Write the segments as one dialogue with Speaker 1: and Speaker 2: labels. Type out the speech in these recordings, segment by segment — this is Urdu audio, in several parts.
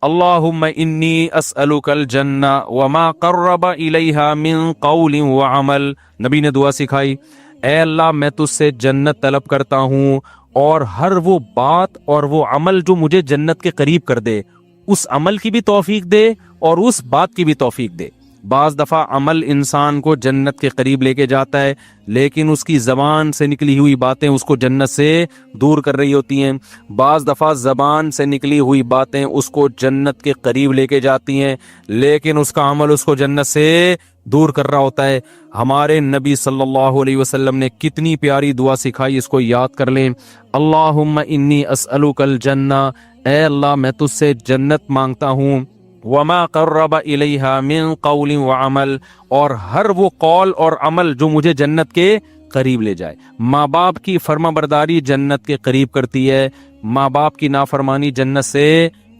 Speaker 1: اللہم انی اسألک الجنہ وما قرب الیہا من قول وعمل. نبی نے دعا سکھائی، اے اللہ میں تجھ سے جنت طلب کرتا ہوں اور ہر وہ بات اور وہ عمل جو مجھے جنت کے قریب کر دے، اس عمل کی بھی توفیق دے اور اس بات کی بھی توفیق دے. بعض دفعہ عمل انسان کو جنت کے قریب لے کے جاتا ہے، لیکن اس کی زبان سے نکلی ہوئی باتیں اس کو جنت سے دور کر رہی ہوتی ہیں. بعض دفعہ زبان سے نکلی ہوئی باتیں اس کو جنت کے قریب لے کے جاتی ہیں، لیکن اس کا عمل اس کو جنت سے دور کر رہا ہوتا ہے. ہمارے نبی صلی اللہ علیہ وسلم نے کتنی پیاری دعا سکھائی، اس کو یاد کر لیں. اللہم انی اسألک الجنہ، اے اللہ میں تجھ سے جنت مانگتا ہوں، وما قرب الیہا من قول وعمل، اور ہر وہ قول اور عمل جو مجھے جنت کے قریب لے جائے. ماں باپ کی فرما برداری جنت کے قریب کرتی ہے، ماں باپ کی نافرمانی جنت سے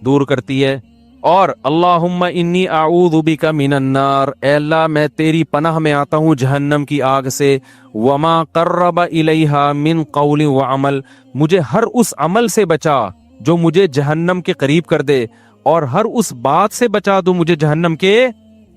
Speaker 1: دور کرتی ہے. اور اللہم انی اعوذ بک من النار، اے اللہ میں تیری پناہ میں آتا ہوں جہنم کی آگ سے. وما قرب الیہا من قول وعمل، مجھے ہر اس عمل سے بچا جو مجھے جہنم کے قریب کر دے، اور ہر اس بات سے بچا دو مجھے جہنم کے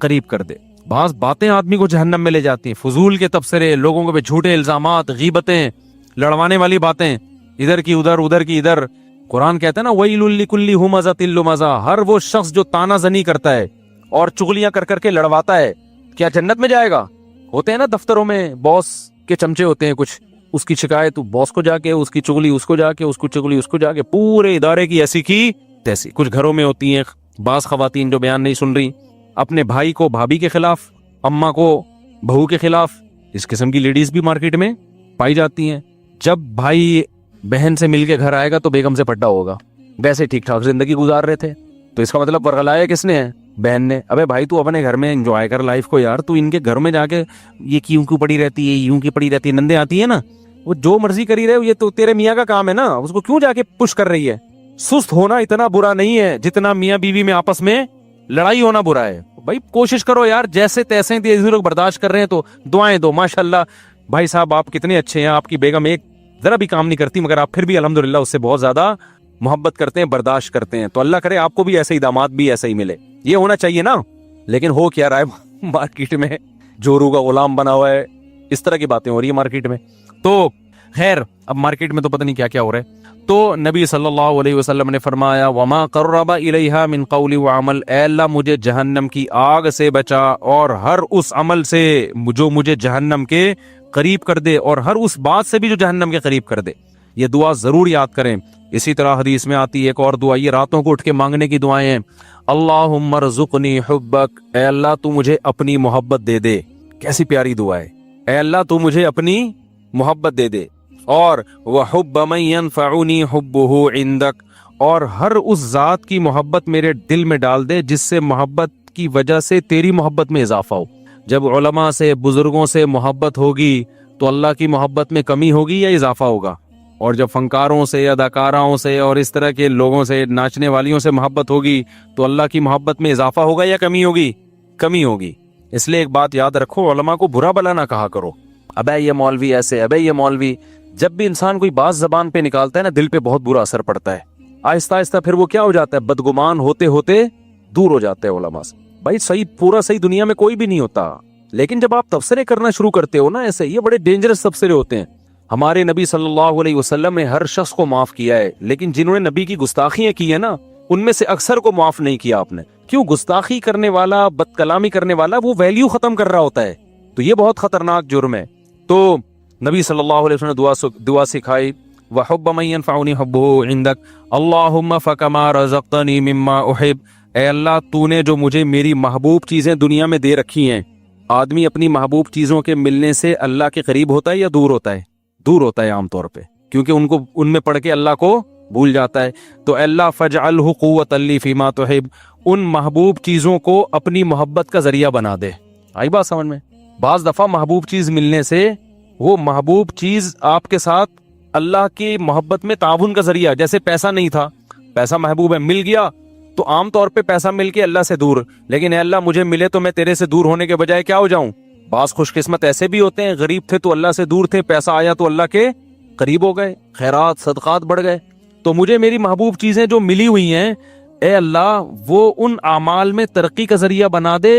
Speaker 1: قریب کر دے. بعض باتیں آدمی کو جہنم میں لے جاتی ہیں، فضول کے تبصرے، لوگوں کے جھوٹے الزامات، غیبتیں، لڑوانے والی باتیں، ادھر کی ادھر ادھر کی ادھر. قرآن کہتا ہے نا ویل لکل ہمزۃ لمزہ، ہر وہ شخص جو تانا زنی کرتا ہے اور چغلیاں کر کر کے لڑواتا ہے، کیا جنت میں جائے گا؟ ہوتے ہیں نا دفتروں میں باس کے چمچے ہوتے ہیں کچھ، اس کی شکایت باس کو جا کے، اس کی چغلی اس کو جا کے، اس کو چغلی اس کو جا کے، پورے ادارے کی ایسی کی تیسی. کچھ گھروں میں ہوتی ہیں بعض خواتین جو بیان نہیں سن رہی، اپنے بھائی کو بھابھی کے خلاف، اماں کو بہو کے خلاف. اس قسم کی لیڈیز بھی مارکیٹ میں پائی جاتی ہیں. جب بھائی بہن سے مل کے گھر آئے گا تو بیگم سے پٹا ہوگا، ویسے ٹھیک ٹھاک زندگی گزار رہے تھے، تو اس کا مطلب ورغلایا کس نے ہے؟ بہن نے. ابے بھائی تو اپنے گھر میں انجوائے کر لائف کو یار، تو ان کے گھر میں جا کے یہ کیوں پڑی رہتی ہے، یوں کی پڑی رہتی ہے، نندے آتی ہے نا، وہ جو مرضی کری رہے، یہ تو تیرے میاں کا کام ہے نا، اس کو کیوں جا کے پش کر رہی ہے؟ سست ہونا اتنا برا نہیں ہے جتنا میاں بیوی میں آپس میں لڑائی ہونا برا ہے. بھائی کوشش کرو یار، جیسے تیسے لوگ برداشت کر رہے ہیں تو دعائیں دو. ماشاءاللہ بھائی صاحب آپ کتنے اچھے ہیں، آپ کی بیگم ایک ذرا بھی کام نہیں کرتی، مگر آپ پھر بھی الحمدللہ اس سے بہت زیادہ محبت کرتے ہیں، برداشت کرتے ہیں. تو اللہ کرے آپ کو بھی ایسے ہی داماد بھی ایسے ہی ملے، یہ ہونا چاہیے نا. لیکن ہو کیا رہا ہے مارکیٹ میں، جورو کا غلام بنا ہوا ہے، اس طرح کی باتیں ہو رہی ہے مارکیٹ میں. تو خیر اب مارکیٹ میں تو پتہ نہیں کیا کیا ہو رہا ہے. تو نبی صلی اللہ علیہ وسلم نے فرمایا وما قرب الیہا من قول وعمل، اے اللہ مجھے جہنم کی آگ سے بچا اور ہر اس عمل سے جو مجھے جہنم کے قریب کر دے، اور ہر اس بات سے بھی جو جہنم کے قریب کر دے. یہ دعا ضرور یاد کریں. اسی طرح حدیث میں آتی ہے ایک اور دعا، یہ راتوں کو اٹھ کے مانگنے کی دعائیں ہیں. اللہم ارزقنی حبک، اے اللہ تو مجھے اپنی محبت دے دے. کیسی پیاری دعا ہے، اے اللہ تو مجھے اپنی محبت دے دے. اور وحب من ينفعنی حبہ عندک، اور ہر اس ذات کی محبت میرے دل میں ڈال دے جس سے محبت کی وجہ سے تیری محبت میں اضافہ ہو. جب علماء سے بزرگوں سے محبت ہوگی تو اللہ کی محبت میں کمی ہوگی یا اضافہ ہوگا؟ اور جب فنکاروں سے، اداکاراؤں سے اور اس طرح کے لوگوں سے، ناچنے والیوں سے محبت ہوگی تو اللہ کی محبت میں اضافہ ہوگا یا کمی ہوگی؟ کمی ہوگی. اس لیے ایک بات یاد رکھو، علماء کو برا بلا نہ کہا کرو، ابے یہ مولوی ایسے، ابے یہ مولوی. جب بھی انسان کوئی بات زبان پہ نکالتا ہے نا، دل پہ بہت برا اثر پڑتا ہے. آہستہ آہستہ پھر وہ کیا ہو جاتا ہے، بدگمان ہوتے ہوتے دور ہو جاتے ہیں علماء سے. بھائی صحیح، پورا صحیح دنیا میں کوئی بھی نہیں ہوتا، لیکن جب آپ تبصرے کرنا شروع کرتے ہو نا ایسے، یہ بڑے ڈینجرس تبصرے ہوتے ہیں. ہمارے نبی صلی اللہ علیہ وسلم نے ہر شخص کو معاف کیا ہے، لیکن جنہوں نے نبی کی گستاخیاں کی ہیں نا، ان میں سے اکثر کو معاف نہیں کیا آپ نے. کیوں؟ گستاخی کرنے والا، بد کلامی کرنے والا وہ ویلیو ختم کر رہا ہوتا ہے، تو یہ بہت خطرناک جرم ہے. تو نبی صلی اللہ علیہ وسلم نے دعا سکھائی وحب من ينفعنی حبہ عندک اللہم فکما رزقتنی مما احب، اے اللہ تو نے جو مجھے میری محبوب چیزیں دنیا میں دے رکھی ہیں. آدمی اپنی محبوب چیزوں کے ملنے سے اللہ کے قریب ہوتا ہے یا دور ہوتا ہے؟ دور ہوتا ہے عام طور پہ، کیونکہ ان میں پڑھ کے اللہ کو بھول جاتا ہے. تو اے اللہ فاجعلہ قوۃ لی فیما تحب، ان محبوب چیزوں کو اپنی محبت کا ذریعہ بنا دے. آئی بات سمجھ میں؟ بعض دفعہ محبوب چیز ملنے سے وہ محبوب چیز آپ کے ساتھ اللہ کی محبت میں تعاون کا ذریعہ، جیسے پیسہ نہیں تھا، پیسہ محبوب ہے، مل گیا تو عام طور پہ پیسہ مل کے اللہ سے دور، لیکن اے اللہ مجھے ملے تو میں تیرے سے دور ہونے کے بجائے کیا ہو جاؤں. بعض خوش قسمت ایسے بھی ہوتے ہیں، غریب تھے تو اللہ سے دور تھے، پیسہ آیا تو اللہ کے قریب ہو گئے، خیرات صدقات بڑھ گئے. تو مجھے میری محبوب چیزیں جو ملی ہوئی ہیں، اے اللہ وہ ان اعمال میں ترقی کا ذریعہ بنا دے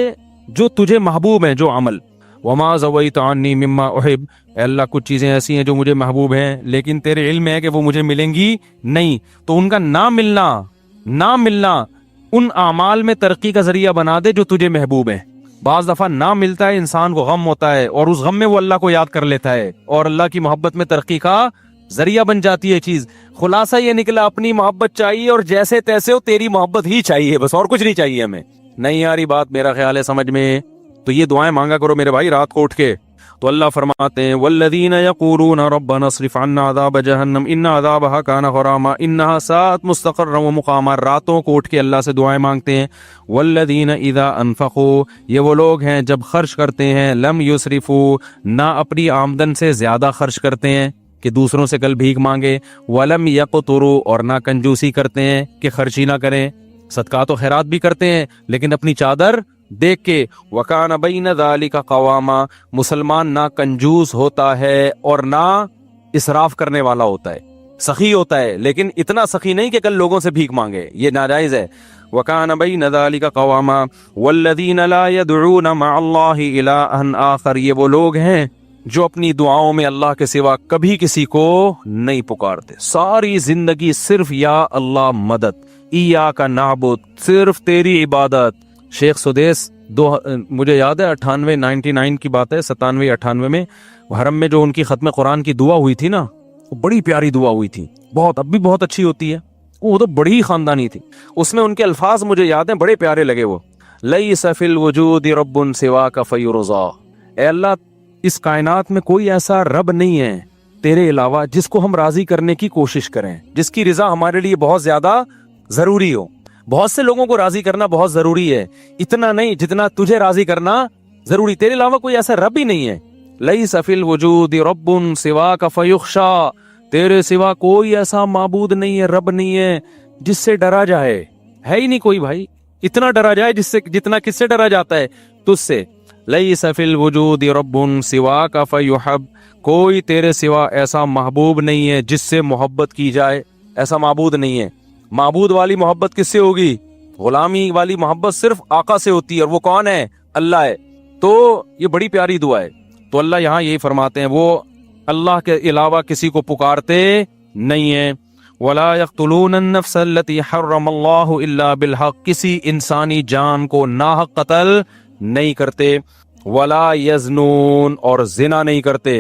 Speaker 1: جو تجھے محبوب ہیں، جو عمل. وما زویت عنی مما احب، اے اللہ کچھ چیزیں ایسی ہیں جو مجھے محبوب ہیں لیکن تیرے علم ہے کہ وہ مجھے ملیں گی نہیں، تو ان کا نہ ملنا ان اعمال میں ترقی کا ذریعہ بنا دے جو تجھے محبوب ہیں. بعض دفعہ نہ ملتا ہے، انسان کو غم ہوتا ہے اور اس غم میں وہ اللہ کو یاد کر لیتا ہے اور اللہ کی محبت میں ترقی کا ذریعہ بن جاتی ہے چیز. خلاصہ یہ نکلا اپنی محبت چاہیے اور جیسے تیسے ہو تیری محبت ہی چاہیے، بس اور کچھ نہیں چاہیے ہمیں. نہیں آ رہی بات میرا خیال ہے سمجھ میں؟ تو یہ دعائیں مانگا کرو میرے بھائی رات کو اٹھ کے. تو اللہ فرماتے ہیں والذین یقولون ربنا اصرف عنا عذاب جہنم ان عذابها کان غراما انها ساءت مستقرا ومقاما. راتوں کو اٹھ کے اللہ سے دعائیں مانگتے ہیں. والذین اذا انفقوا، یہ وہ لوگ ہیں جب خرچ کرتے ہیں، لم یسرفوا، نہ اپنی آمدن سے زیادہ خرچ کرتے ہیں کہ دوسروں سے کل بھیک مانگے، ولم یقتروا، اور نہ کنجوسی کرتے ہیں کہ خرچی نہ کریں، صدقات و خیرات بھی کرتے ہیں لیکن اپنی چادر دیکھ کے. وَكَانَ بَيْنَ ذَلِكَ قَوَامًا، مسلمان نہ کنجوس ہوتا ہے اور نہ اسراف کرنے والا ہوتا ہے، سخی ہوتا ہے لیکن اتنا سخی نہیں کہ کل لوگوں سے بھیک مانگے، یہ ناجائز ہے. وَكَانَ بَيْنَ ذَلِكَ قَوَامًا وَالَّذِينَ لَا يَدْعُونَ مَعَ اللَّهِ إِلَٰهًا آخَرَ، یہ وہ لوگ ہیں جو اپنی دعاؤں میں اللہ کے سوا کبھی کسی کو نہیں پکارتے، ساری زندگی صرف یا اللہ مدد، ایاک نعبد، صرف تیری عبادت. شیخ سدیس مجھے یاد ہے 98 کی بات ہے، 97 میں حرم میں جو ان کی ختم قرآن کی دعا ہوئی تھی نا، وہ بڑی پیاری دعا ہوئی تھی، بہت اب بھی بہت اچھی ہوتی ہے، وہ تو بڑی خاندانی تھی. اس میں ان کے الفاظ مجھے یاد ہیں، بڑے پیارے لگے وہ. لیس فی الوجود رب سواک فیرضا، اے اللہ اس کائنات میں کوئی ایسا رب نہیں ہے تیرے علاوہ جس کو ہم راضی کرنے کی کوشش کریں، جس کی رضا ہمارے لیے بہت زیادہ ضروری ہو. بہت سے لوگوں کو راضی کرنا بہت ضروری ہے، اتنا نہیں جتنا تجھے راضی کرنا ضروری. تیرے علاوہ کوئی ایسا رب ہی نہیں ہے. لیس فی الوجود رب سواک فیخشا، تیرے سوا کوئی ایسا معبود نہیں ہے، رب نہیں ہے جس سے ڈرا جائے، ہے ہی نہیں کوئی بھائی. اتنا ڈرا جائے جس سے، جتنا کس سے ڈرا جاتا ہے؟ تجھ سے. لیس فی الوجود رب سواک فیحب، کوئی تیرے سوا ایسا محبوب نہیں ہے جس سے محبت کی جائے، ایسا معبود نہیں ہے. معبود والی محبت کس سے ہوگی؟ غلامی والی محبت صرف آقا سے ہوتی ہے، اور وہ کون ہے؟ اللہ ہے. تو یہ بڑی پیاری دعا ہے. تو اللہ یہاں یہی فرماتے ہیں وہ اللہ کے علاوہ کسی کو پکارتے نہیں ہیں. وَلَا يَقْتُلُونَ النَّفْسَ الَّتِي حَرَّمَ اللَّهُ إِلَّا بِالْحَقِّ، کسی انسانی جان کو ناحق قتل نہیں کرتے. وَلَا يَزْنُونَ، اور زنا نہیں کرتے.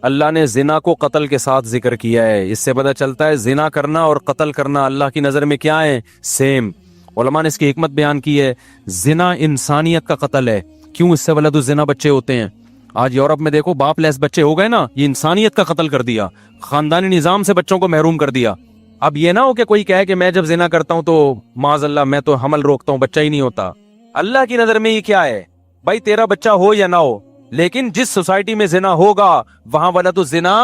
Speaker 1: اللہ نے زنا کو قتل کے ساتھ ذکر کیا ہے، اس سے پتہ چلتا ہے زنا کرنا اور قتل کرنا اللہ کی نظر میں کیا ہے؟ سیم. علماء نے اس کی حکمت بیان کی ہے. زنا انسانیت کا قتل ہے. کیوں؟ اس سے ولد الزنا بچے ہوتے ہیں. آج یورپ میں دیکھو باپ لیس بچے ہو گئے نا، یہ انسانیت کا قتل کر دیا، خاندانی نظام سے بچوں کو محروم کر دیا. اب یہ نہ ہو کہ کوئی کہے کہ میں جب زنا کرتا ہوں تو معاذ اللہ میں تو حمل روکتا ہوں، بچہ ہی نہیں ہوتا. اللہ کی نظر میں یہ کیا ہے بھائی؟ تیرا بچہ ہو یا نہ ہو، لیکن جس سوسائٹی میں زنا ہوگا وہاں ولد الزنا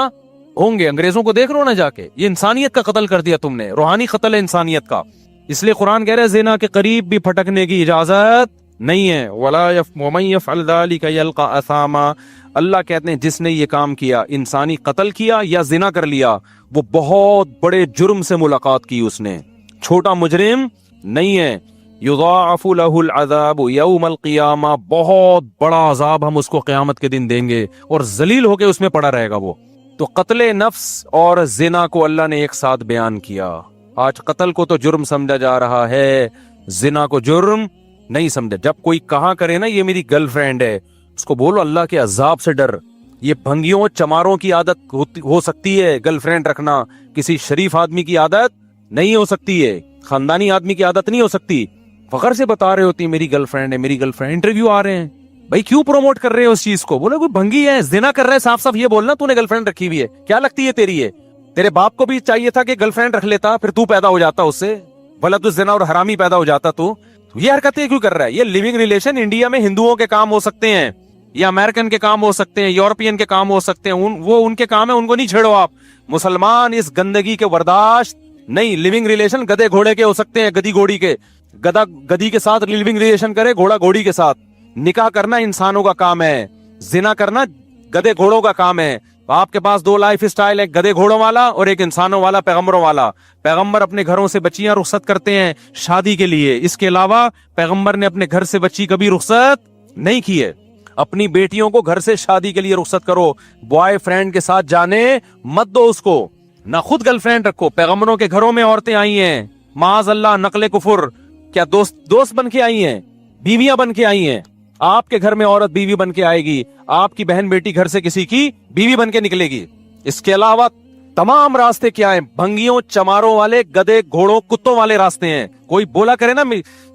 Speaker 1: ہوں گے. انگریزوں کو دیکھ لو نا جا کے، یہ انسانیت کا قتل کر دیا تم نے، روحانی قتل ہے انسانیت کا. اس لیے قرآن کہہ رہے زنا کے قریب بھی پھٹکنے کی اجازت نہیں ہے. وَمَن يَفْعَلْ ذَلِكَ يَلْقَ أَثَامًا، اللہ کہتے ہیں جس نے یہ کام کیا، انسانی قتل کیا یا زنا کر لیا، وہ بہت بڑے جرم سے ملاقات کی، اس نے چھوٹا مجرم نہیں ہے. یضاعف له العذاب یوم القیامہ، بہت بڑا عذاب ہم اس کو قیامت کے دن دیں گے اور ذلیل ہو کے اس میں پڑا رہے گا وہ. تو قتل نفس اور زنا کو اللہ نے ایک ساتھ بیان کیا. آج قتل کو تو جرم سمجھا جا رہا ہے، زنا کو جرم نہیں سمجھا. جب کوئی کہا کرے نا یہ میری گرل فرینڈ ہے، اس کو بولو اللہ کے عذاب سے ڈر. یہ بھنگیوں چماروں کی عادت ہو سکتی ہے گرل فرینڈ رکھنا، کسی شریف آدمی کی عادت نہیں ہو سکتی ہے، خاندانی آدمی کی عادت نہیں ہو سکتی. فخر سے بتا رہے ہوتی میری گرل فرینڈ ہے، میری گرل فرینڈ. انٹرویو آ رہے ہیں، بھائی کیوں پروموٹ کر رہے ہیں اس چیز کو؟ بولے کوئی بھنگی ہے، زنا کر رہے ہیں، صاف صاف یہ بولنا تو نے گرل فرینڈ رکھی ہوئی ہے، کیا لگتی ہے تیری ہے؟ تیرے باپ کو بھی چاہیے تھا کہ گرل فرینڈ رکھ لیتا، پھر تو پیدا ہو جاتا اس سے ولد الزنا اور حرامی پیدا ہو جاتا. تو یہ حرکتیں کیوں کر رہا ہے؟ یہ لیونگ ریلیشن انڈیا میں ہندوؤں کے کام ہو سکتے ہیں، یا امریکن کے کام ہو سکتے ہیں، یورپین کے کام ہو سکتے ہیں، وہ ان کے کام ہے، ان کو نہیں چھیڑو آپ. مسلمان اس گندگی کے برداشت نہیں. لیونگ ریلیشن گدے گھوڑے کے ہو سکتے ہیں، گدی گھوڑی کے، گدا گدی کے ساتھ لیونگ ریلیشن کرے، گھوڑا گھوڑی کے ساتھ. نکاح کرنا انسانوں کا کام ہے، زنا کرنا گدے گھوڑوں کا کام ہے. تو آپ کے پاس دو لائف سٹائل ہے, ایک گدے گھوڑوں والا اور ایک انسانوں والا, پیغمبروں والا. پیغمبر اپنے گھروں سے بچیاں رخصت کرتے ہیں شادی کے لیے, اس کے علاوہ پیغمبر نے اپنے گھر سے بچی کبھی رخصت نہیں کی ہے. اپنی بیٹیوں کو گھر سے شادی کے لیے رخصت کرو, بوائے فرینڈ کے ساتھ جانے مت دو اس کو, نہ خود گرل فرینڈ رکھو. پیغمبروں کے گھروں میں عورتیں آئی ہیں, معاذ اللہ نقل کفر, کیا دوست بن کے آئی ہیں, بیویاں بن کے آئی ہیں. آپ کے گھر میں عورت بیوی بن کے آئے گی, آپ کی بہن بیٹی گھر سے کسی کی بیوی بن کے نکلے گی. اس کے علاوہ تمام راستے کیا ہیں, بھنگیوں چماروں والے, گدے گھوڑوں کتوں والے راستے ہیں. کوئی بولا کرے نا,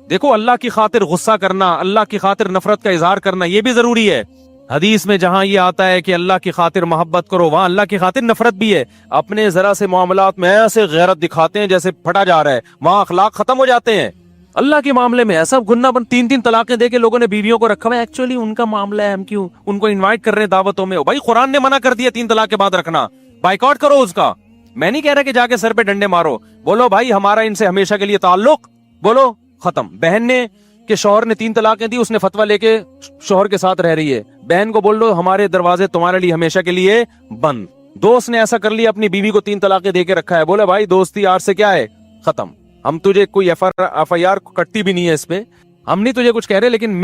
Speaker 1: دیکھو اللہ کی خاطر غصہ کرنا, اللہ کی خاطر نفرت کا اظہار کرنا یہ بھی ضروری ہے. حدیث میں جہاں یہ آتا ہے کہ اللہ کی خاطر محبت کرو, وہاں اللہ کی خاطر نفرت بھی ہے. اپنے ذرا سے معاملات میں ایسے غیرت دکھاتے ہیں جیسے پھٹا جا رہا ہے, وہاں اخلاق ختم ہو جاتے ہیں. اللہ کے معاملے میں ایسا گنا بن, 3 طلاقیں دے کے لوگوں نے بیویوں کو رکھا ہوا ہے. ایکچولی ان کا معاملہ ہے, ہم کیوں ان کو انوائٹ کر رہے ہیں دعوتوں میں؟ بھائی قرآن نے منع کر دیا 3 طلاق کے بعد رکھنا, بائیکاٹ کرو اس کا. میں نہیں کہہ رہا کہ جا کے سر پہ ڈنڈے مارو, بولو بھائی ہمارا ان سے ہمیشہ کے لیے تعلق, بولو ختم. بہن نے کہ شوہر نے 3 طلاقیں دی, اس نے فتویٰ لے کے شوہر کے ساتھ رہ رہی ہے, بہن کو بول دو ہمارے دروازے تمہارے لیے ہمیشہ کے لیے بند. دوست نے ایسا کر لیا, اپنی بیوی کو 3 طلاقیں دے کے رکھا ہے, بولے بھائی دوستی یار سے کیا ہے, ختم. ہم تجھے کوئی ایف آئی آر کٹتی بھی نہیں ہے اس پہ, ہم نہیں تجھے کچھ کہہ رہے, لیکن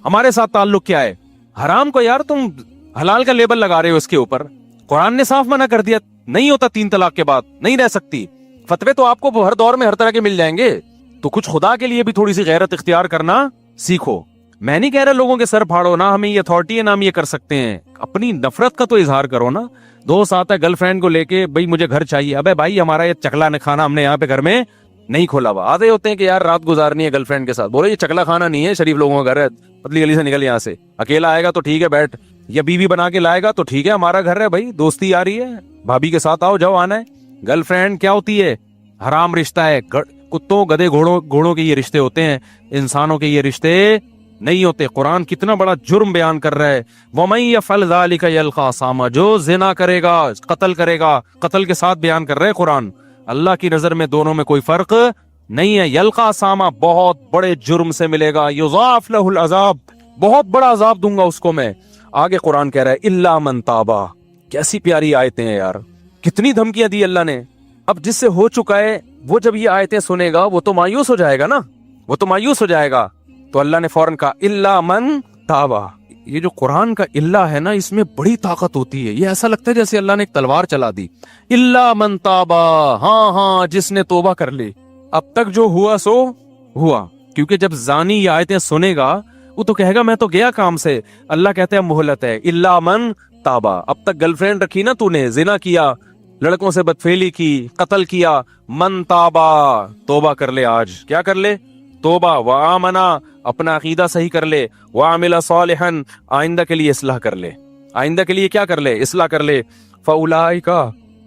Speaker 1: ہمارے ساتھ تعلق کیا ہے. حرام کو یار تم حلال کا لیبل لگا رہے ہو اس کے اوپر. قرآن نے صاف منع کر دیا, نہیں ہوتا 3 طلاق کے بعد, نہیں رہ سکتی. فتوے تو آپ کو ہر دور میں ہر طرح کے مل جائیں گے, تو کچھ خدا کے لیے بھی تھوڑی سی غیرت اختیار کرنا سیکھو. میں نہیں کہہ رہا لوگوں کے سر پھاڑو, نہ ہمیں یہ اتھارٹی ہے نہ ہم یہ کر سکتے ہیں. اپنی نفرت کا تو اظہار کرو نا. دوست آتا ہے گرل فرینڈ کو لے کے, بھائی مجھے گھر چاہیے, ابے بھائی ہمارا یہ چکلا کھانا ہم نے یہاں پہ گھر میں نہیں کھولا ہوا. آدھے ہوتے ہیں کہ یار رات گزارنی ہے گرل فرینڈ کے ساتھ, بولے یہ چکلا کھانا نہیں ہے, شریف لوگوں کا گھر ہے, پتلی گلی سے نکل یہاں سے. اکیلا آئے گا تو ٹھیک ہے بیٹھ, یا بیوی بنا کے لائے گا تو ٹھیک ہے, ہمارا گھر ہے بھائی, دوستی آ رہی ہے بھابھی کے ساتھ آؤ جاؤ آنا ہے. گرل فرینڈ کیا ہوتی ہے, حرام رشتہ ہے. کتوں گدے گھوڑوں کے یہ رشتے ہوتے ہیں, انسانوں کے یہ رشتے نہیں ہوتے. قرآن کتنا بڑا جرم بیان کر رہا ہے, وَمَن يَفْعَلْ ذَلِكَ يَلْقَ أَثَامًا, جو زنا کرے گا قتل کرے گا, قتل کے ساتھ بیان کر رہے ہیں قرآن. اللہ کی نظر میں دونوں میں کوئی فرق نہیں ہے. یلقا ساما, بہت بڑے جرم سے ملے گا. یضاعف لہ العذاب, بہت بڑا عذاب دوں گا اس کو میں. آگے قرآن کہہ رہا ہے الا من تابا. کیسی پیاری آیتیں ہیں یار, کتنی دھمکیاں دی اللہ نے. اب جس سے ہو چکا ہے وہ جب یہ آیتیں سنے گا وہ تو مایوس ہو جائے گا نا, وہ تو مایوس ہو جائے گا. تو اللہ نے فوراً کہا الا من تابا. یہ جو قرآن کا اللہ ہے نا, اس میں بڑی طاقت ہوتی ہے. یہ ایسا لگتا ہے جیسے اللہ نے ایک تلوار چلا دی. الا من تابا, ہاں جس نے توبہ کر لی. اب تک جو ہوا سو ہوا, کیونکہ جب زانی یہ آیتیں سنے گا وہ تو کہے گا میں تو گیا کام سے. اللہ کہتے ہیں مہلت ہے, الا من تابا. اب تک گرل فرینڈ رکھی نا تو نے, زنا کیا, لڑکوں سے بدفعلی کی, قتل کیا, من تابا, توبہ کر لے. آج کیا کر لے, توبہ. وآمنا, اپنا عقیدہ صحیح کر لے. وعمل صالحا, آئندہ کے لیے اصلاح کر لے. آئندہ کے لیے کیا کر لے, اصلاح کر لے. فاولئک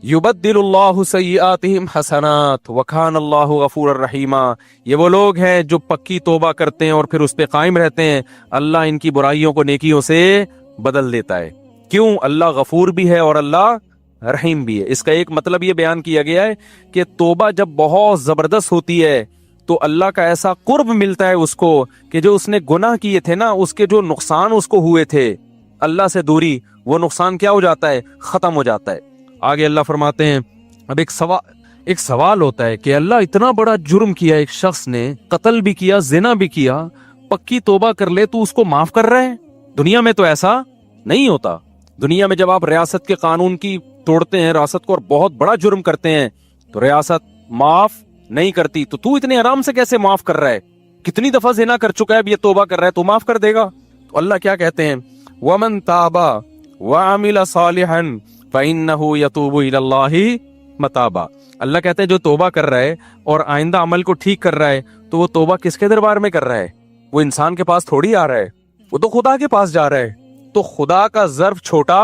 Speaker 1: یبدل اللہ سیئاتہم حسنات وکان اللہ غفورا رحیما. یہ وہ لوگ ہیں جو پکی توبہ کرتے ہیں اور پھر اس پہ قائم رہتے ہیں. اللہ ان کی برائیوں کو نیکیوں سے بدل دیتا ہے. کیوں؟ اللہ غفور بھی ہے اور اللہ رحیم بھی ہے. اس کا ایک مطلب یہ بیان کیا گیا ہے کہ توبہ جب بہت زبردست ہوتی ہے تو اللہ کا ایسا قرب ملتا ہے اس کو کہ جو اس نے گناہ کیے تھے نا, اس کے جو نقصان اس کو ہوئے تھے, اللہ سے دوری, وہ نقصان کیا ہو جاتا ہے, ختم ہو جاتا ہے. آگے اللہ فرماتے ہیں, اب ایک سوال ہوتا ہے کہ اللہ اتنا بڑا جرم کیا ایک شخص نے, قتل بھی کیا, زنا بھی کیا, پکی توبہ کر لے تو اس کو معاف کر رہے ہیں. دنیا میں تو ایسا نہیں ہوتا. دنیا میں جب آپ ریاست کے قانون کی توڑتے ہیں, ریاست کو, اور بہت بڑا جرم کرتے ہیں تو ریاست معاف نہیں کرتی. تو اتنے آرام سے کیسے معاف کر رہا ہے؟ کتنی دفعہ زنا کر چکا ہے, اب یہ توبہ کر رہا ہے تو معاف کر دے گا. تو اللہ کیا کہتے ہیں, وَمَن تَابَ وَعَمِلَ صَالِحًا فَإِنَّهُ يَتُوبُ إِلَى اللَّهِ مَتَابًا. اللہ کہتے ہیں جو توبہ کر رہا ہے اور آئندہ عمل کو ٹھیک کر رہا ہے تو وہ توبہ کس کے دربار میں کر رہا ہے؟ وہ انسان کے پاس تھوڑی آ رہا ہے, وہ تو خدا کے پاس جا رہا ہے. تو خدا کا ظرف چھوٹا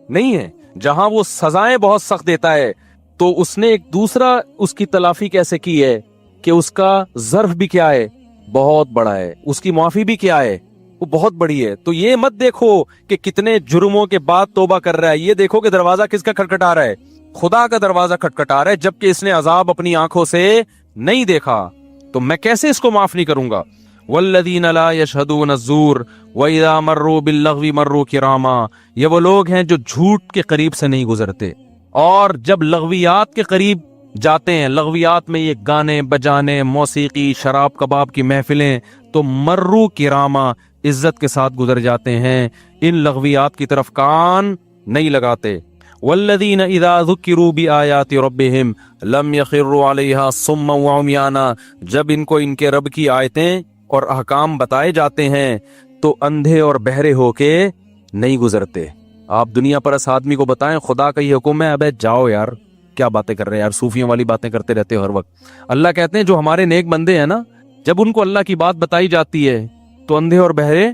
Speaker 1: نہیں ہے. جہاں وہ سزائیں بہت سخت دیتا ہے تو اس نے ایک دوسرا اس کی تلافی کیسے کی ہے کہ اس کا ظرف بھی کیا ہے, بہت بڑا ہے. اس کی معافی بھی کیا ہے, وہ بہت بڑی ہے. تو یہ مت دیکھو کہ کتنے جرموں کے بعد توبہ کر رہا ہے, یہ دیکھو کہ دروازہ کس کا کھٹکھٹا رہا ہے, خدا کا دروازہ کھٹکھٹا رہا ہے, جبکہ اس نے عذاب اپنی آنکھوں سے نہیں دیکھا. تو میں کیسے اس کو معاف نہیں کروں گا؟ والذین لا یشہدون الزور وَإِذَا مَرُّوا بِاللَّغْوِ مَرُّوا كِرَامًا، یہ وہ لوگ ہیں جو جھوٹ کے قریب سے نہیں گزرتے، اور جب لغویات کے قریب جاتے ہیں، لغویات میں یہ گانے بجانے، موسیقی، شراب کباب کی محفلیں، تو مرو کرامہ، عزت کے ساتھ گزر جاتے ہیں، ان لغویات کی طرف کان نہیں لگاتے۔ والذین اذا ذکروا بآیات ربہم لم یخروا علیہا صما وعمیانا، جب ان کو ان کے رب کی آیتیں اور احکام بتائے جاتے ہیں تو اندھے اور بہرے ہو کے نہیں گزرتے۔ آپ دنیا پرست آدمی کو بتائیں خدا کا یہ حکم ہے، ابے جاؤ یار، کیا باتیں کر رہے ہیں یار، صوفیوں والی باتیں کرتے رہتے ہو ہر وقت۔ اللہ کہتے ہیں جو ہمارے نیک بندے ہیں نا، جب ان کو اللہ کی بات بتائی جاتی ہے تو اندھے اور بہرے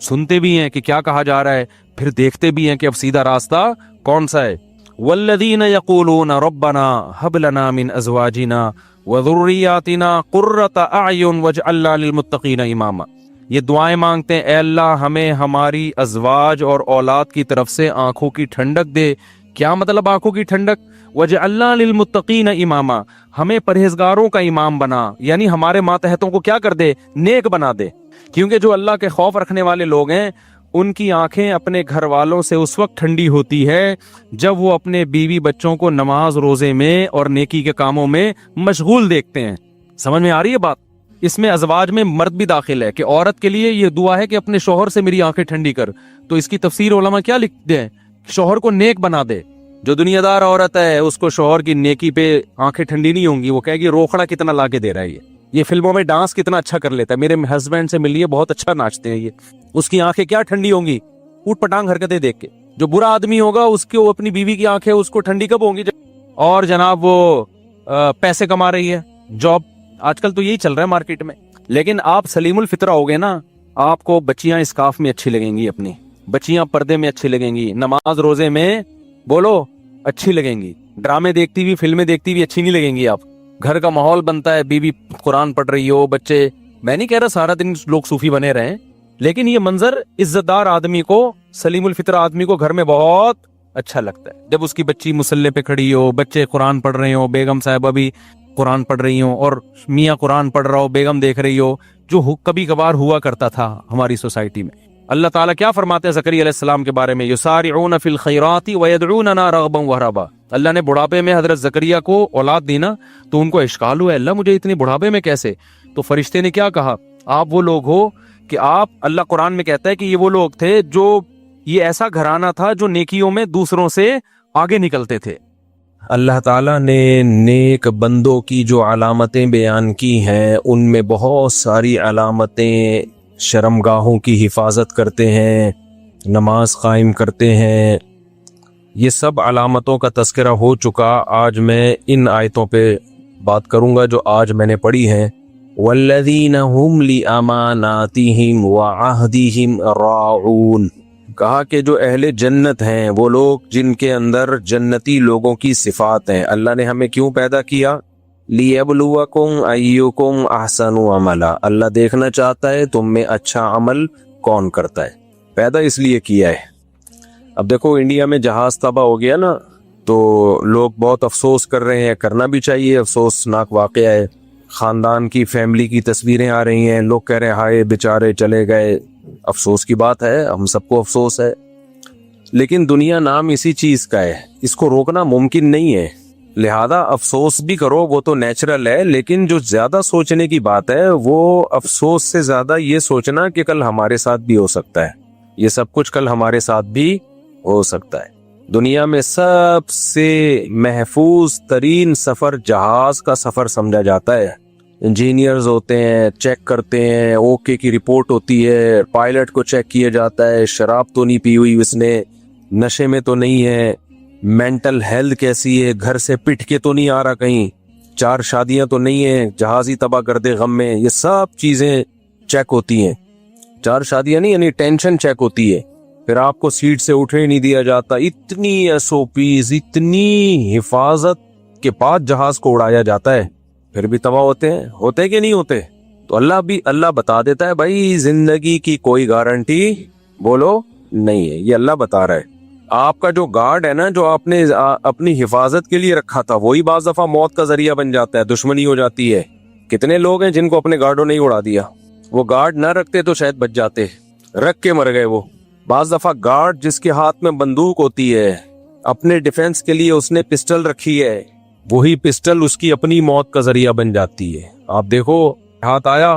Speaker 1: سنتے بھی ہیں کہ کیا کہا جا رہا ہے، پھر دیکھتے بھی ہیں کہ اب سیدھا راستہ کون سا ہے۔ والذین یقولون ربنا ھب لنا من ازواجنا وذریاتنا قرۃ اعین واجعلنا للمتقین اماما، یہ دعائیں مانگتے ہیں، اے اللہ ہمیں ہماری ازواج اور اولاد کی طرف سے آنکھوں کی ٹھنڈک دے۔ کیا مطلب آنکھوں کی ٹھنڈک؟ وَجَعَلْنَا لِلْمُتَّقِينَ اماما، ہمیں پرہیزگاروں کا امام بنا، یعنی ہمارے ماتحتوں کو کیا کر دے؟ نیک بنا دے۔ کیونکہ جو اللہ کے خوف رکھنے والے لوگ ہیں ان کی آنکھیں اپنے گھر والوں سے اس وقت ٹھنڈی ہوتی ہے جب وہ اپنے بیوی بچوں کو نماز روزے میں اور نیکی کے کاموں میں مشغول دیکھتے ہیں۔ سمجھ میں آ رہی ہے بات؟ اس میں ازواج میں مرد بھی داخل ہے کہ عورت کے لیے یہ دعا ہے کہ اپنے شوہر سے میری آنکھیں ٹھنڈی کر، تو اس کی تفسیر علماء کیا لکھتے ہیں؟ شوہر کو نیک بنا دے۔ جو دنیا دار عورت ہے اس کو شوہر کی نیکی پہ آنکھیں ٹھنڈی نہیں ہوں گی، وہ کہے گی روکھڑا کتنا لا کے دے رہا ہے یہ فلموں میں ڈانس کتنا اچھا کر لیتا ہے، میرے ہسبینڈ سے ملیے بہت اچھا ناچتے ہیں یہ، اس کی آنکھیں کیا ٹھنڈی ہوں گی اوٹ پٹانگ حرکتیں دیکھ کے۔ جو برا آدمی ہوگا اس کی اپنی بیوی کی آنکھیں اس کو ٹھنڈی کب ہوں گی؟ اور جناب وہ پیسے کما رہی ہے، جاب، آج کل تو یہی چل رہا ہے مارکیٹ میں۔ لیکن آپ سلیم الفطرہ ہوگے نا، آپ کو بچیاں اسکارف میں اچھی لگیں گی، اپنی بچیاں پردے میں اچھی لگیں گی، نماز روزے میں بولو اچھی لگیں گی، ڈرامے دیکھتی ہوئی فلمیں دیکھتی ہوئی اچھی نہیں لگیں گی۔ آپ گھر کا ماحول بنتا ہے، بیوی قرآن پڑھ رہی ہو، بچے، میں نہیں کہہ رہا سارا دن لوگ صوفی بنے رہیں، لیکن یہ منظر عزت دار آدمی کو، سلیم الفطرہ آدمی کو گھر میں بہت اچھا لگتا ہے جب اس کی بچی مصلی پہ کھڑی ہو، بچے قرآن پڑھ رہے ہو، بیگم صاحبہ بھی قرآن پڑھ رہی ہوں، اور میاں قرآن پڑھ رہا ہو، بیگم دیکھ رہی ہو، جو کبھی کبھار ہوا کرتا تھا ہماری سوسائٹی میں۔ اللہ تعالیٰ کیا فرماتے ہیں زکریا علیہ السلام کے بارے میں؟ یسارعون فی الخیرات ویدعوننا رغبا ورہبا۔ اللہ نے بڑھاپے میں حضرت زکریا کو اولاد دی نا، تو ان کو اشکال ہوا، اللہ مجھے اتنی بڑھاپے میں کیسے؟ تو فرشتے نے کیا کہا؟ آپ وہ لوگ ہو کہ آپ، اللہ قرآن میں کہتا ہے کہ یہ وہ لوگ تھے جو، یہ ایسا گھرانہ تھا جو نیکیوں میں دوسروں سے آگے نکلتے تھے۔ اللہ تعالیٰ نے نیک بندوں کی جو علامتیں بیان کی ہیں ان میں بہت ساری علامتیں، شرمگاہوں کی حفاظت کرتے ہیں، نماز قائم کرتے ہیں، یہ سب علامتوں کا تذکرہ ہو چکا۔ آج میں ان آیتوں پہ بات کروں گا جو آج میں نے پڑھی ہیں۔ والذین هم لأماناتهم وعہدہم راعون، کہا کہ جو اہل جنت ہیں وہ لوگ جن کے اندر جنتی لوگوں کی صفات ہیں۔ اللہ نے ہمیں کیوں پیدا کیا؟ لیبلوکم ایکم احسن عملا، اللہ دیکھنا چاہتا ہے تم میں اچھا عمل کون کرتا ہے، پیدا اس لیے کیا ہے۔ اب دیکھو انڈیا میں جہاز تباہ ہو گیا نا، تو لوگ بہت افسوس کر رہے ہیں، کرنا بھی چاہیے، افسوسناک واقعہ ہے۔ خاندان کی، فیملی کی تصویریں آ رہی ہیں، لوگ کہہ رہے ہیں ہائے بیچارے چلے گئے، افسوس کی بات ہے، ہم سب کو افسوس ہے، لیکن دنیا نام اسی چیز کا ہے، اس کو روکنا ممکن نہیں ہے، لہذا افسوس بھی کرو، وہ تو نیچرل ہے، لیکن جو زیادہ سوچنے کی بات ہے وہ افسوس سے زیادہ یہ سوچنا کہ کل ہمارے ساتھ بھی ہو سکتا ہے، یہ سب کچھ کل ہمارے ساتھ بھی ہو سکتا ہے۔ دنیا میں سب سے محفوظ ترین سفر جہاز کا سفر سمجھا جاتا ہے۔ انجینئرز ہوتے ہیں، چیک کرتے ہیں، اوکے کی رپورٹ ہوتی ہے، پائلٹ کو چیک کیا جاتا ہے، شراب تو نہیں پی ہوئی اس نے، نشے میں تو نہیں ہے، مینٹل ہیلتھ کیسی ہے، گھر سے پٹ کے تو نہیں آ رہا کہیں، 4 شادیاں تو نہیں ہیں، جہاز ہی تباہ کر دے غم میں، یہ سب چیزیں چیک ہوتی ہیں۔ 4 شادیاں نہیں، یعنی ٹینشن چیک ہوتی ہے، پھر آپ کو سیٹ سے اٹھنے نہیں دیا جاتا، اتنی ایس او پیز، اتنی حفاظت کے بعد جہاز کو اڑایا جاتا ہے، پھر بھی تباہ ہوتے کہ نہیں ہوتے؟ تو اللہ بتا دیتا ہے بھائی زندگی کی کوئی گارنٹی بولو نہیں ہے، یہ اللہ بتا رہا ہے۔ آپ کا جو گارڈ ہے نا، جو آپ نے اپنی حفاظت کے لیے رکھا تھا، وہی بعض دفعہ موت کا ذریعہ بن جاتا ہے، دشمنی ہو جاتی ہے۔ کتنے لوگ ہیں جن کو اپنے گارڈوں نے ہی اڑا دیا، وہ گارڈ نہ رکھتے تو شاید بچ جاتے, رکھ کے مر گئے وہ. بعض دفعہ گارڈ جس کے ہاتھ میں بندوق ہوتی ہے, اپنے ڈیفنس کے لیے اس نے پسٹل رکھی ہے, وہی پسٹل اس کی اپنی موت کا ذریعہ بن جاتی ہے. آپ دیکھو, ہاتھ آیا,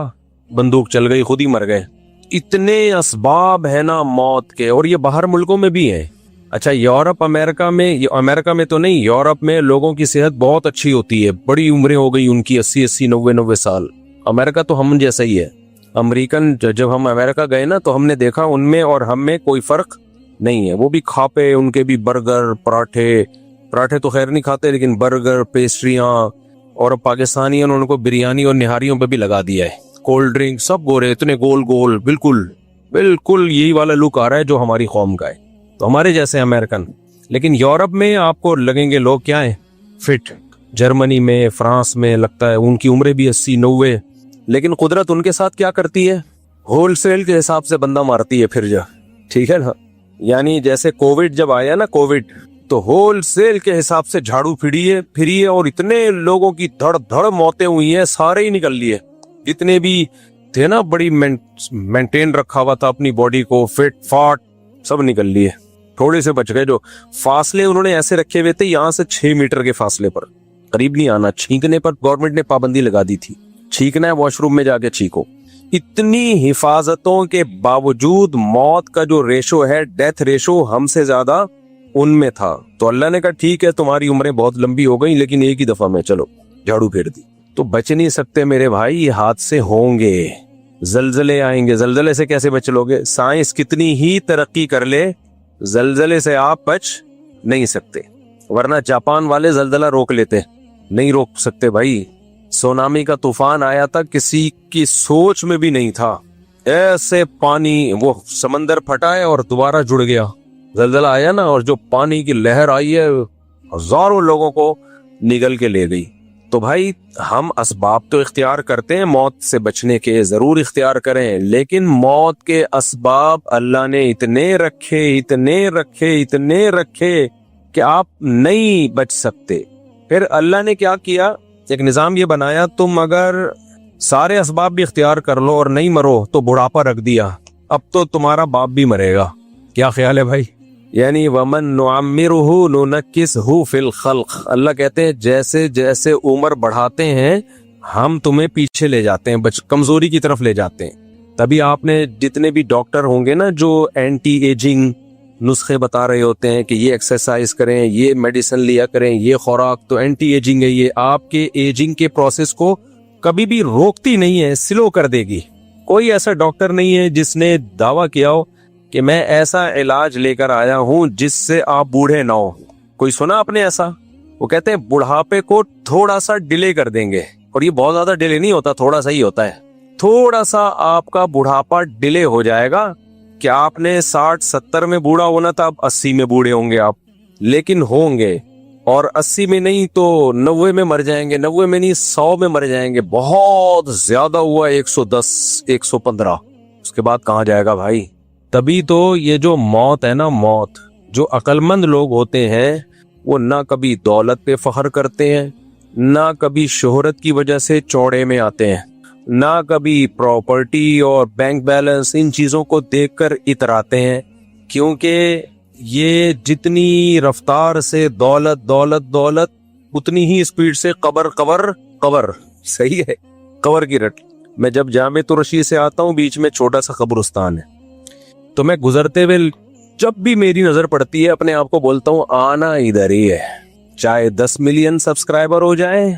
Speaker 1: بندوق چل گئی, خود ہی مر گئے. اتنے اسباب ہیں نا موت کے, اور یہ باہر ملکوں میں بھی ہیں. اچھا یورپ امریکہ میں تو نہیں, یورپ میں لوگوں کی صحت بہت اچھی ہوتی ہے, بڑی عمریں ہو گئی ان کی 80 90 سال. امریکہ تو ہم جیسا ہی ہے. امریکن جب ہم امریکہ گئے نا تو ہم نے دیکھا ان میں اور ہم میں کوئی فرق نہیں ہے. وہ بھی کھاپے, ان کے بھی برگر, پراٹھے تو خیر نہیں کھاتے, لیکن برگر, پیسٹریاں, اور پاکستانیوں نے ان کو بریانی اور نہاریوں پہ بھی لگا دیا ہے. کولڈ ڈرنک سب گورے, اتنے گول گول, بالکل یہی والا لک آ رہا ہے جو ہماری قوم کا ہے. تو ہمارے جیسے امریکن. لیکن یورپ میں آپ کو لگیں گے لوگ کیا ہیں, فٹ. جرمنی میں, فرانس میں لگتا ہے ان کی عمریں بھی 80 90. لیکن قدرت ان کے ساتھ کیا کرتی ہے, ہول سیل کے حساب سے بندہ مارتی ہے پھر جا. ٹھیک ہے نا, یعنی جیسے کووڈ جب آیا نا, کووڈ تو ہول سیل کے حساب سے جھاڑو پھری ہے, اور اتنے لوگوں کی دھڑ موتیں ہوئی ہیں, سارے ہی نکل لیے. جتنے بھی تھے نا, بڑی مینٹین رکھا ہوا تھا اپنی باڈی کو, فٹ فاٹ, سب نکل لیے. تھوڑے سے بچ گئے. جو فاصلے انہوں نے ایسے رکھے ہوئے تھے, یہاں سے 6 میٹر کے فاصلے پر, قریب نہیں آنا. چھینکنے پر گورنمنٹ نے پابندی لگا دی تھی, چھینکنا ہے واش روم میں جا کے چھینکو. اتنی حفاظتوں کے باوجود موت کا جو ریشو ہے, ڈیتھ ریشو, ہم سے زیادہ ان میں تھا. تو اللہ نے کہا ٹھیک ہے تمہاری عمریں بہت لمبی ہو گئی, لیکن ایک ہی دفعہ میں چلو جھاڑو پھیر دی. تو بچ نہیں سکتے میرے بھائی, یہ حادثے ہوں گے, زلزلے آئیں گے. زلزلے سے کیسے بچ لوگے؟ سائنس کتنی ہی ترقی کر لے, زلزلے سے آپ بچ نہیں سکتے. ورنہ جاپان والے زلزلہ روک لیتے, نہیں روک سکتے بھائی. سونامی کا طوفان آیا تھا, کسی کی سوچ میں بھی نہیں تھا. ایسے پانی, وہ سمندر پھٹا ہے اور دوبارہ جڑ گیا. زلزلہ آیا نا, اور جو پانی کی لہر آئی ہے, ہزاروں لوگوں کو نگل کے لے گئی. تو بھائی ہم اسباب تو اختیار کرتے ہیں موت سے بچنے کے, ضرور اختیار کریں, لیکن موت کے اسباب اللہ نے اتنے رکھے کہ آپ نہیں بچ سکتے. پھر اللہ نے کیا کیا, ایک نظام یہ بنایا, تم اگر سارے اسباب بھی اختیار کر لو اور نہیں مرو تو بڑھاپا رکھ دیا, اب تو تمہارا باپ بھی مرے گا. کیا خیال ہے بھائی؟ یعنی ومن نعمرہ ننکسہ فی الخلق. اللہ کہتے ہیں جیسے جیسے عمر بڑھاتے ہیں ہم تمہیں پیچھے لے جاتے ہیں, کمزوری کی طرف لے جاتے ہیں. تبھی آپ نے جتنے بھی ڈاکٹر ہوں گے نا جو اینٹی ایجنگ نسخے بتا رہے ہوتے ہیں کہ یہ ایکسرسائز کریں, یہ میڈیسن لیا کریں, یہ خوراک, تو اینٹی ایجنگ ہے, یہ آپ کے ایجنگ کے پروسیس کو کبھی بھی روکتی نہیں ہے, سلو کر دے گی. کوئی ایسا ڈاکٹر نہیں ہے جس نے دعویٰ کیا ہو کہ میں ایسا علاج لے کر آیا ہوں جس سے آپ بوڑھے نہ ہو. کوئی سنا آپ نے ایسا؟ وہ کہتے ہیں بڑھاپے کو تھوڑا سا ڈیلے کر دیں گے, اور یہ بہت زیادہ ڈیلے نہیں ہوتا, تھوڑا سا ہی ہوتا ہے. تھوڑا سا آپ کا بڑھاپا ڈیلے ہو جائے گا, کہ آپ نے 60-70 میں بوڑھا ہونا تھا, اب 80 میں بوڑھے ہوں گے آپ, لیکن ہوں گے. اور 80 میں نہیں تو 90 میں مر جائیں گے, 90 میں نہیں 100 میں مر جائیں گے. بہت زیادہ ہوا 110 115, اس کے بعد کہاں جائے گا بھائی؟ تبھی تو یہ جو موت ہے نا, موت, جو عقل مند لوگ ہوتے ہیں وہ نہ کبھی دولت پہ فخر کرتے ہیں, نہ کبھی شہرت کی وجہ سے چوڑے میں آتے ہیں, نہ کبھی پراپرٹی اور بینک بیلنس, ان چیزوں کو دیکھ کر اتراتے ہیں. کیونکہ یہ جتنی رفتار سے دولت اتنی ہی اسپیڈ سے قبر صحیح ہے, قبر کی رٹ. میں جب جامع رشید سے آتا ہوں, بیچ میں چھوٹا سا قبرستان ہے, تو میں گزرتے ہوئے جب بھی میری نظر پڑتی ہے اپنے آپ کو بولتا ہوں آنا ادھر ہی ہے. چاہے 10 ملین سبسکرائبر ہو جائے,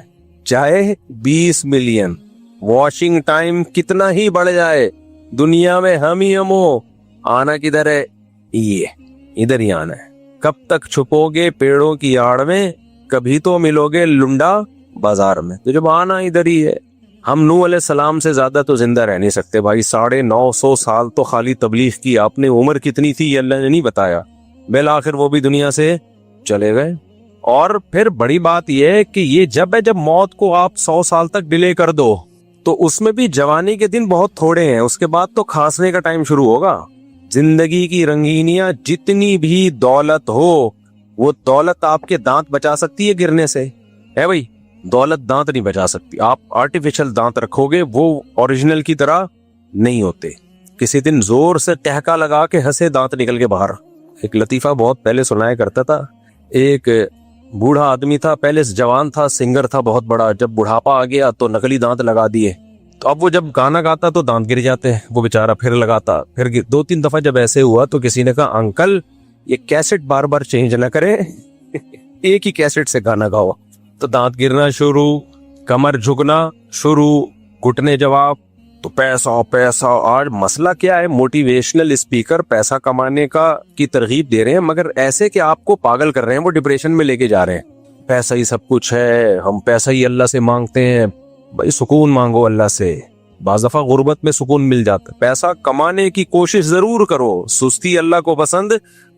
Speaker 1: چاہے 20 ملین, واچنگ ٹائم کتنا ہی بڑھ جائے, دنیا میں ہم ہو, آنا کدھر ہے؟ یہ ادھر ہی آنا ہے. کب تک چھپو گے پیڑوں کی آڑ میں, کبھی تو ملو گے لنڈا بازار میں. تو جب آنا ادھر ہی ہے, ہم نوح علیہ السلام سے زیادہ تو زندہ رہ نہیں سکتے بھائی. 950 سال تو خالی تبلیغ کی آپ نے, عمر کتنی تھی یہ اللہ نے نہیں بتایا. بالآخر وہ بھی دنیا سے چلے گئے. اور پھر بڑی بات یہ ہے کہ یہ جب موت کو آپ 100 سال تک ڈیلے کر دو تو اس میں بھی جوانی کے دن بہت تھوڑے ہیں, اس کے بعد تو کھانسنے کا ٹائم شروع ہوگا. زندگی کی رنگینیاں, جتنی بھی دولت ہو, وہ دولت آپ کے دانت بچا سکتی ہے گرنے سے؟ ہے بھائی, دولت دانت نہیں بچا سکتی. آپ آرٹیفیشل دانت رکھو گے, وہ اوریجنل کی طرح
Speaker 2: نہیں ہوتے. کسی دن زور سے ٹہکا لگا کے ہنسے, دانت نکل کے باہر. ایک لطیفہ بہت پہلے سنایا کرتا تھا. ایک بوڑھا آدمی تھا, پہلے جوان تھا, سنگر تھا بہت بڑا. جب بڑھاپا آ گیا تو نقلی دانت لگا دیے. تو اب وہ جب گانا گاتا تو دانت گر جاتے ہیں. وہ بیچارہ پھر لگاتا, پھر 2-3 دفعہ جب ایسے ہوا تو کسی نے کہا انکل یہ کیسٹ بار بار چینج نہ کرے, ایک ہی کیسٹ سے گانا گاؤ. تو دانت گرنا شروع, کمر جھکنا شروع, گھٹنے جواب. تو پیسہ پیسہ. آج مسئلہ کیا ہے, موٹیویشنل اسپیکر پیسہ کمانے کی ترغیب دے رہے ہیں, مگر ایسے کہ آپ کو پاگل کر رہے ہیں, وہ ڈپریشن میں لے کے جا رہے ہیں. پیسہ ہی سب کچھ ہے, ہم پیسہ ہی اللہ سے مانگتے ہیں. بھائی سکون مانگو اللہ سے, بعض دفعہ غربت میں سکون مل جاتا ہے. پیسہ کمانے کی کوشش ضرور کرو, سستی اللہ کو پسند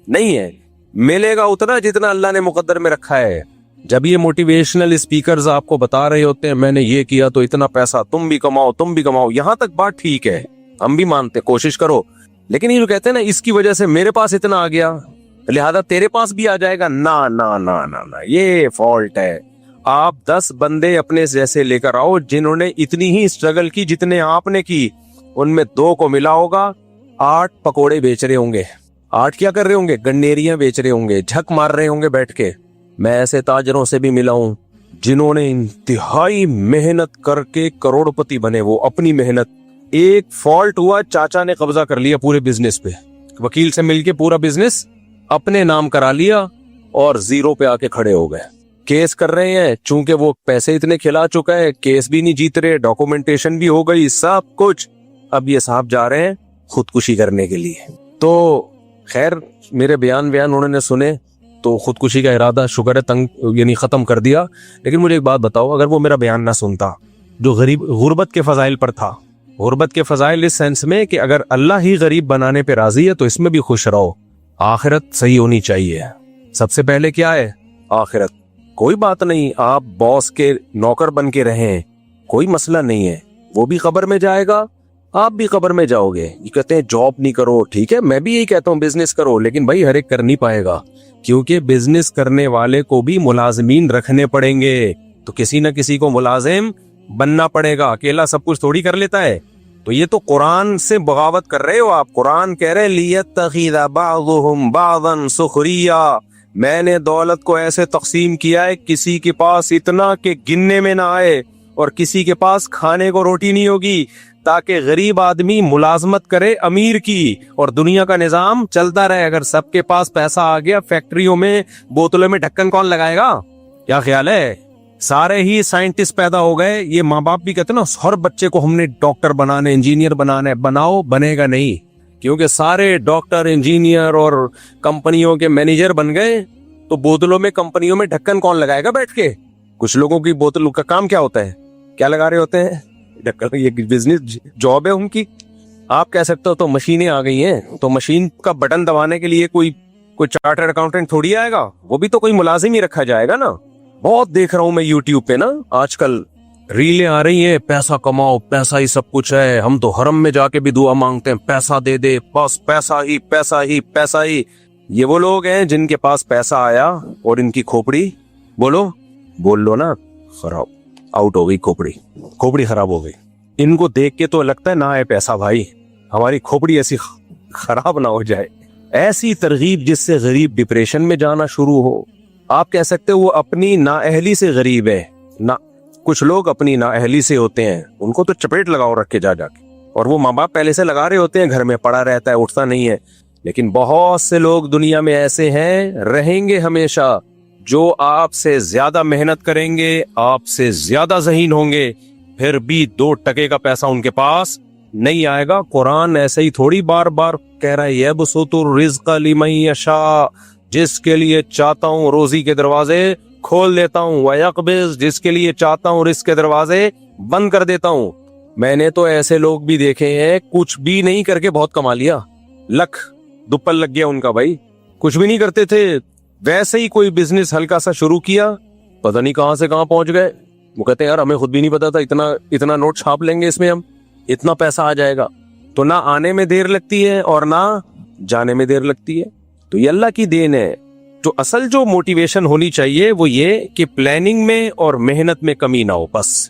Speaker 2: نہیں ہے. ملے گا اتنا جتنا اللہ نے مقدر میں رکھا ہے. جب یہ موٹیویشنل اسپیکرز آپ کو بتا رہے ہوتے ہیں میں نے یہ کیا تو اتنا پیسہ, تم بھی کماؤ تم بھی کماؤ, یہاں تک بات ٹھیک ہے, ہم بھی مانتے کوشش کرو. لیکن یہ جو کہتے ہیں نا اس کی وجہ سے میرے پاس اتنا آ گیا لہذا تیرے پاس بھی آ جائے گا, نا نا نا نا نا, یہ فالٹ ہے. آپ 10 بندے اپنے جیسے لے کر آؤ جنہوں نے اتنی ہی اسٹرگل کی جتنے آپ نے کی, ان میں 2 کو ملا ہوگا 8 پکوڑے بیچ رہے ہوں گے, 8 کیا کر رہے ہوں گے, گنیریاں بیچ رہے ہوں گے, جھک مار رہے ہوں گے بیٹھ کے. میں ایسے تاجروں سے بھی ملا ہوں جنہوں نے انتہائی محنت کر کے کروڑ پتی بنے, وہ اپنی محنت. ایک فالٹ ہوا, چاچا نے قبضہ کر لیا پورے بزنس پہ, وکیل سے مل کے پورا بزنس اپنے نام کرا لیا اور 0 پہ آ کے کھڑے ہو گئے. کیس کر رہے ہیں, چونکہ وہ پیسے اتنے کھلا چکا ہے, کیس بھی نہیں جیت رہے, ڈاکومنٹیشن بھی ہو گئی, سب کچھ. اب یہ صاحب جا رہے ہیں خودکشی کرنے کے لیے. تو خیر میرے بیان انہوں نے سنے تو خودکشی کا ارادہ شکر ہے یعنی ختم کر دیا. لیکن مجھے ایک بات بتاؤ, اگر وہ میرا بیان نہ سنتا جو غربت کے فضائل پر تھا, غربت کے فضائل اس سینس میں کہ اگر اللہ ہی غریب بنانے پہ راضی ہے تو اس میں بھی خوش رہو, آخرت صحیح ہونی چاہیے. سب سے پہلے کیا ہے, آخرت. کوئی بات نہیں, آپ باس کے نوکر بن کے رہیں, کوئی مسئلہ نہیں ہے, وہ بھی قبر میں جائے گا, آپ بھی قبر میں جاؤ گے. یہ کہتے ہیں جاب نہیں کرو, ٹھیک ہے میں بھی یہی کہتا ہوں بزنس کرو, لیکن بھائی ہر ایک کر نہیں پائے گا, کیونکہ بزنس کرنے والے کو بھی ملازمین رکھنے پڑیں گے, تو کسی نہ کسی کو ملازم بننا پڑے گا, اکیلا سب کچھ تھوڑی کر لیتا ہے. تو یہ تو قرآن سے بغاوت کر رہے ہو آپ. قرآن کہہ رہے لیتخذ بعضهم بعضا سخریا, میں نے دولت کو ایسے تقسیم کیا ہے کسی کے پاس اتنا کہ گننے میں نہ آئے اور کسی کے پاس کھانے کو روٹی نہیں ہوگی, تاکہ غریب آدمی ملازمت کرے امیر کی اور دنیا کا نظام چلتا رہے. اگر سب کے پاس پیسہ آ گیا, فیکٹریوں میں بوتلوں میں ڈھکن کون لگائے گا؟ کیا خیال ہے؟ سارے ہی سائنٹسٹ پیدا ہو گئے. یہ ماں باپ بھی کہتے ہیں نا ہر بچے کو ہم نے ڈاکٹر بنانا ہے, انجینئر بنانا ہے, بناؤ, بنے گا نہیں, کیونکہ سارے ڈاکٹر انجینئر اور کمپنیوں کے مینیجر بن گئے. تو بوتلوں میں کمپنیوں میں ڈھکن کون لگائے گا بیٹھ کے؟ کچھ لوگوں کی بوتلوں کا کام کیا ہوتا ہے, کیا لگا رہے ہوتے ہیں ڈھکن, یہ بزنس جاب ہے ان کی. آپ کہہ سکتے ہو تو مشینیں آ گئی ہیں, تو مشین کا بٹن دبانے کے لیے کوئی چارٹرڈ اکاؤنٹنٹ تھوڑی آئے گا, وہ بھی تو کوئی ملازم ہی رکھا جائے گا نا. بہت دیکھ رہا ہوں میں یوٹیوب پہ نا آج کل ریلیں آ رہی ہیں, پیسہ کماؤ, پیسہ ہی سب کچھ ہے, ہم تو حرم میں جا کے بھی دعا مانگتے ہیں پیسہ دے دے, بس پیسہ ہی پیسہ ہی پیسہ ہی. یہ وہ لوگ ہیں جن کے پاس پیسہ آیا اور ان کی کھوپڑی بول لو نا خراب آؤٹ ہو گئی, کھوپڑی خراب ہو گئی. ان کو دیکھ کے تو لگتا ہے نہ ہے پیسہ بھائی, ہماری کھوپڑی ایسی خراب نہ ہو جائے. ایسی ترغیب جس سے غریب ڈپریشن میں جانا شروع ہو. آپ کہہ سکتے وہ اپنی نااہلی سے غریب ہے نا. کچھ لوگ اپنی نااہلی سے ہوتے ہیں, ان کو تو چپیٹ لگاؤ رکھ کے جا کے, اور وہ ماں باپ پہلے سے لگا رہے ہوتے ہیں, گھر میں پڑا رہتا ہے, اٹھتا نہیں ہے. لیکن بہت سے لوگ دنیا میں ایسے ہیں, رہیں گے ہمیشہ, جو آپ سے زیادہ محنت کریں گے, آپ سے زیادہ ذہین ہوں گے, پھر بھی 2 ٹکے کا پیسہ ان کے پاس نہیں آئے گا. قرآن ایسے ہی تھوڑی بار بار کہہ رہا ہے یبسط الرزق لمن یشاء, جس کے لیے چاہتا ہوں روزی کے دروازے کھول دیتا ہوں, ویقبض, جس کے لیے چاہتا ہوں رزق کے دروازے بند کر دیتا ہوں. میں نے تو ایسے لوگ بھی دیکھے ہیں کچھ بھی نہیں کر کے بہت کما لیا, لکھ دوپل لگ گیا ان کا. بھائی کچھ بھی نہیں کرتے تھے, ویسے ہی کوئی بزنس ہلکا سا شروع کیا, پتہ نہیں کہاں سے کہاں پہنچ گئے. وہ کہتے ہیں یار ہمیں خود بھی نہیں پتا تھا اتنا نوٹ چھاپ لیں گے, اس میں ہم اتنا پیسہ آ جائے گا. تو نہ آنے میں دیر لگتی ہے اور نہ جانے میں دیر لگتی ہے. تو یہ اللہ کی دین ہے. تو اصل جو موٹیویشن ہونی چاہیے وہ یہ کہ پلاننگ میں اور محنت میں کمی نہ ہو. بس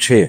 Speaker 2: 6।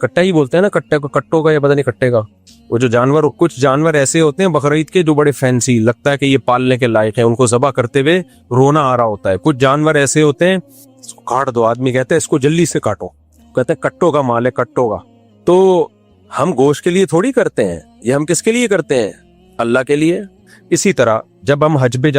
Speaker 2: کٹا ہی بولتے ہیں نا, کٹے کو, کٹوں کا یا پتہ نہیں کٹے کا. وہ جو جانور, کچھ جانور ایسے ہوتے ہیں بقرعید کے جو بڑے فینسی لگتا ہے کہ یہ پالنے کے لائق ہیں, ان کو ذبح کرتے ہوئے رونا آ رہا ہوتا ہے. کچھ جانور ایسے ہوتے ہیں اس کو کاٹ دو, آدمی کہتے ہیں اس کو جلدی سے کاٹو, کہتے ہیں کٹوں کا مال ہے, کٹوں کا. تو ہم گوشت کے لیے تھوڑی کرتے ہیں, یہ ہم کس کے لیے کرتے ہیں؟ اللہ کے لیے. اسی طرح جب ہم حج پہ